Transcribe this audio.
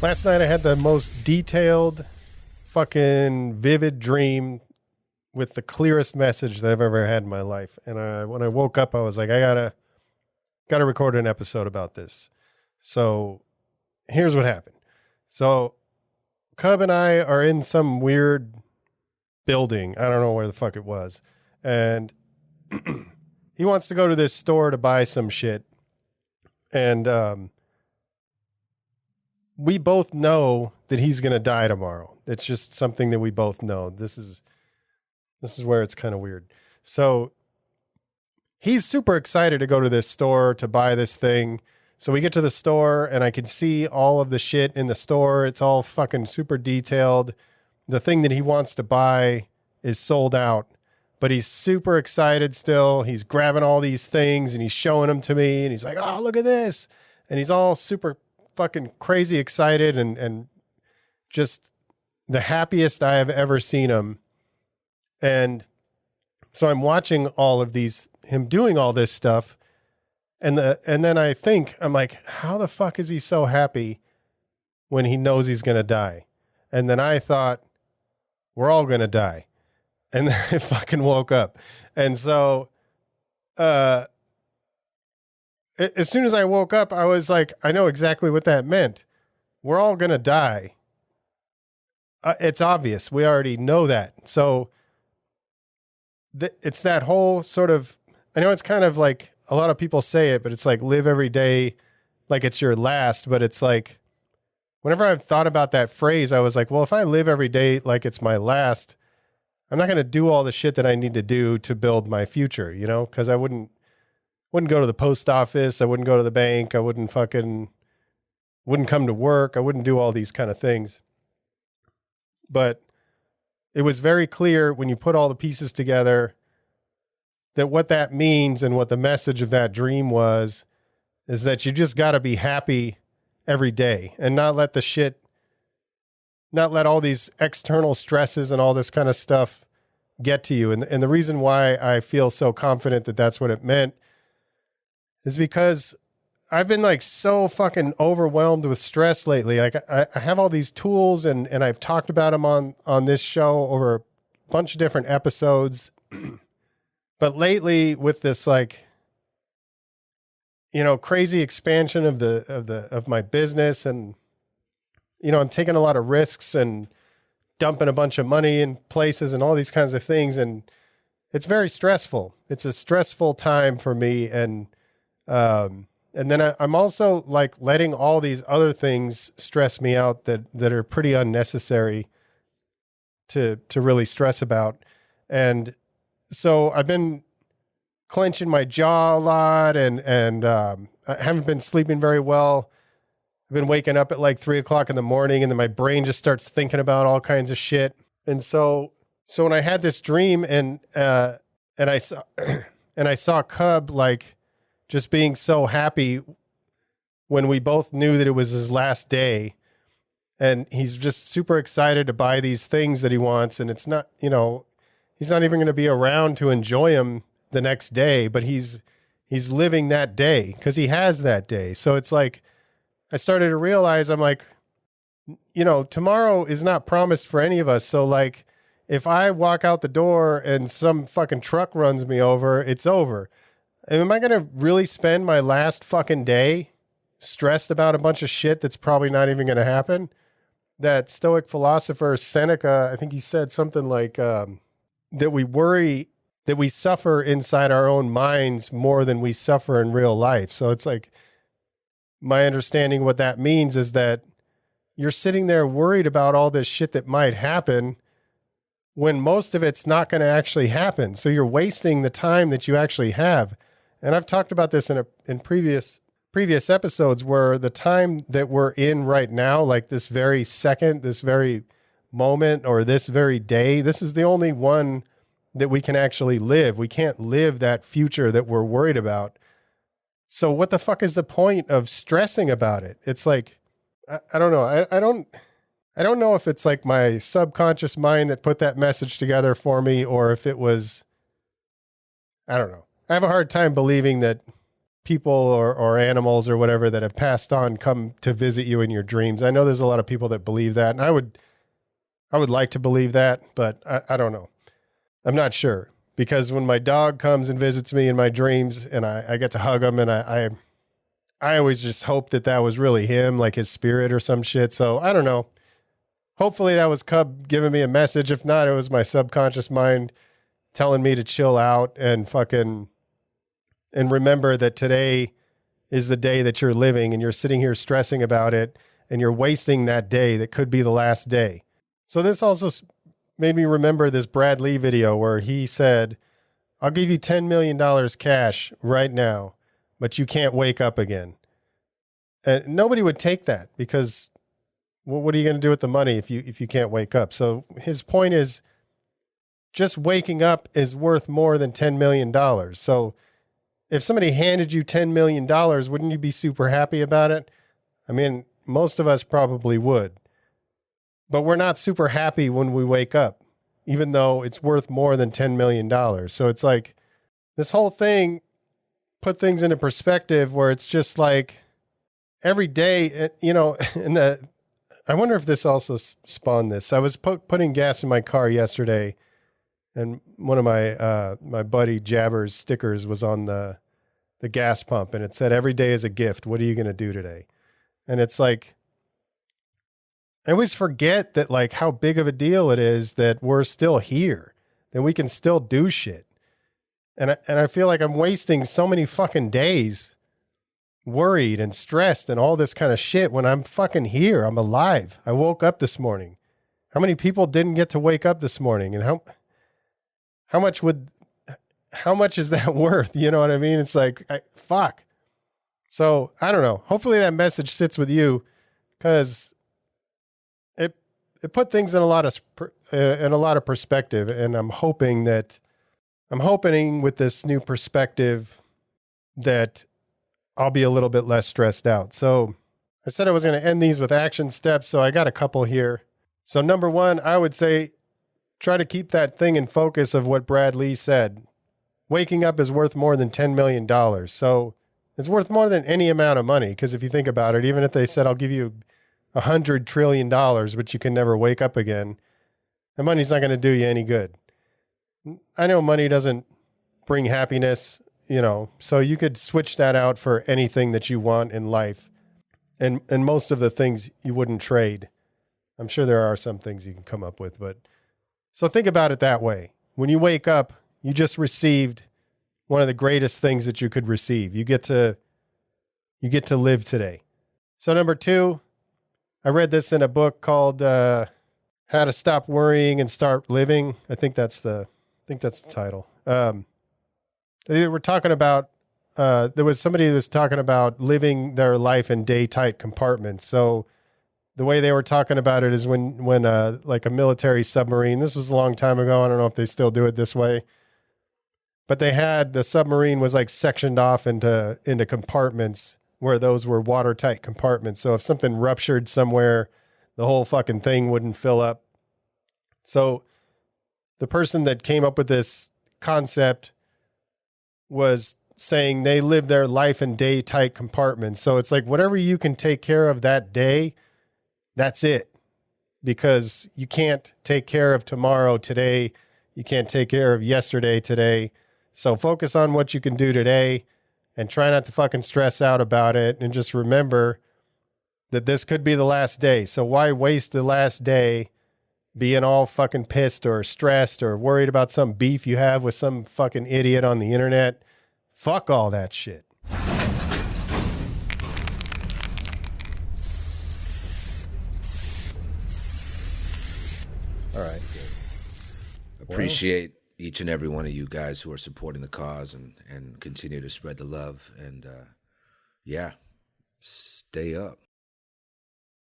Last night I had the most detailed, fucking vivid dream with the clearest message that I've ever had in my life. And when I woke up, I was like, I gotta record an episode about this. So here's what happened. So Cub and I are in some weird building. I don't know where the fuck it was. And he wants to go to this store to buy some shit. And we both know that he's going to die tomorrow. It's just something that we both know. This is where it's kind of weird. So he's super excited to go to this store to buy this thing. So we get to the store and I can see all of the shit in the store. It's all fucking super detailed. The thing that he wants to buy is sold out, but he's super excited still. He's grabbing all these things and he's showing them to me and he's like, oh, look at this. And he's all super fucking crazy excited and just the happiest I have ever seen him. And so I'm watching all of these, him doing all this stuff. And then I think, I'm like, how the fuck is he so happy when he knows he's going to die? And then I thought, we're all going to die. And then I fucking woke up. And so, as soon as I woke up, I was like, I know exactly what that meant. We're all going to die. It's obvious. We already know that. So it's that whole sort of, I know it's kind of like a lot of people say it, but it's like live every day like it's your last. But it's like, whenever I've thought about that phrase, I was like, well, if I live every day like it's my last, I'm not going to do all the shit that I need to do to build my future, you know, because I wouldn't go to the post office. I wouldn't go to the bank. I wouldn't come to work. I wouldn't do all these kind of things. But it was very clear when you put all the pieces together that what that means and what the message of that dream was is that you just got to be happy every day and not let all these external stresses and all this kind of stuff get to you. And the reason why I feel so confident that that's what it meant is because I've been like so fucking overwhelmed with stress lately. Like I have all these tools and I've talked about them on this show over a bunch of different episodes. But lately with this like, you know, crazy expansion of my business and, you know, I'm taking a lot of risks and dumping a bunch of money in places and all these kinds of things. And it's very stressful. It's a stressful time for me. And then I'm also like letting all these other things stress me out that are pretty unnecessary to really stress about. And so I've been clenching my jaw a lot and I haven't been sleeping very well. I've been waking up at like 3:00 in the morning and then my brain just starts thinking about all kinds of shit. And so when I had this dream and I saw Cub like just being so happy when we both knew that it was his last day and he's just super excited to buy these things that he wants. And it's not, you know, he's not even going to be around to enjoy them the next day, but he's living that day because he has that day. So it's like, I started to realize, I'm like, you know, tomorrow is not promised for any of us. So like, if I walk out the door and some fucking truck runs me over, it's over. And am I going to really spend my last fucking day stressed about a bunch of shit that's probably not even going to happen? That Stoic philosopher Seneca, I think he said something like that we suffer inside our own minds more than we suffer in real life. So it's like, my understanding what that means is that you're sitting there worried about all this shit that might happen when most of it's not going to actually happen. So you're wasting the time that you actually have. And I've talked about this in previous episodes where the time that we're in right now, like this very second, this very moment, or this very day, this is the only one that we can actually live. We can't live that future that we're worried about. So what the fuck is the point of stressing about it? It's like, I don't know. I don't know if it's like my subconscious mind that put that message together for me, or if it was, I don't know. I have a hard time believing that people or animals or whatever that have passed on come to visit you in your dreams. I know there's a lot of people that believe that, and I would like to believe that, but I don't know. I'm not sure, because when my dog comes and visits me in my dreams and I get to hug him, and I always just hope that was really him, like his spirit or some shit. So I don't know. Hopefully that was Cub giving me a message. If not, it was my subconscious mind telling me to chill out and remember that today is the day that you're living, and you're sitting here stressing about it, and you're wasting that day that could be the last day. So this also made me remember this Brad Lee video where he said, I'll give you $10 million cash right now, but you can't wake up again. And nobody would take that, because what are you going to do with the money if you can't wake up? So his point is, just waking up is worth more than $10 million. So if somebody handed you $10 million, wouldn't you be super happy about it? I mean, most of us probably would. But we're not super happy when we wake up, even though it's worth more than $10 million. So it's like this whole thing put things into perspective, where it's just like every day, you know, I wonder if this also spawned this. I was putting gas in my car yesterday, and one of my buddy Jabber's stickers was on the gas pump, and it said, "Every day is a gift. What are you going to do today?" And it's like, I always forget that, like, how big of a deal it is that we're still here, that we can still do shit. And I feel like I'm wasting so many fucking days worried and stressed and all this kind of shit when I'm fucking here. I'm alive. I woke up this morning. How many people didn't get to wake up this morning? And how much is that worth? You know what I mean? It's like, fuck. So I don't know. Hopefully that message sits with you, because it put things in a lot of perspective. And I'm hoping with this new perspective that I'll be a little bit less stressed out. So I said I was going to end these with action steps. So I got a couple here. So number one, I would say, try to keep that thing in focus of what Brad Lee said. Waking up is worth more than $10 million. So it's worth more than any amount of money. Because if you think about it, even if they said, I'll give you $100 trillion, but you can never wake up again, the money's not going to do you any good. I know money doesn't bring happiness, you know, so you could switch that out for anything that you want in life. And most of the things you wouldn't trade. I'm sure there are some things you can come up with, but so think about it that way. When you wake up, you just received one of the greatest things that you could receive. You get to live today. So number two, I read this in a book called How to Stop Worrying and Start Living. I think that's the title. They were talking about, there was somebody who was talking about living their life in day tight compartments. So the way they were talking about it is when like a military submarine, this was a long time ago. I don't know if they still do it this way, but the submarine was like sectioned off into compartments where those were watertight compartments. So if something ruptured somewhere, the whole fucking thing wouldn't fill up. So the person that came up with this concept was saying they live their life in day tight compartments. So it's like whatever you can take care of that day, that's it. Because you can't take care of tomorrow today. You can't take care of yesterday today. So focus on what you can do today and try not to fucking stress out about it. And just remember that this could be the last day. So why waste the last day being all fucking pissed or stressed or worried about some beef you have with some fucking idiot on the internet? Fuck all that shit. All right. Appreciate each and every one of you guys who are supporting the cause and continue to spread the love. And yeah, stay up.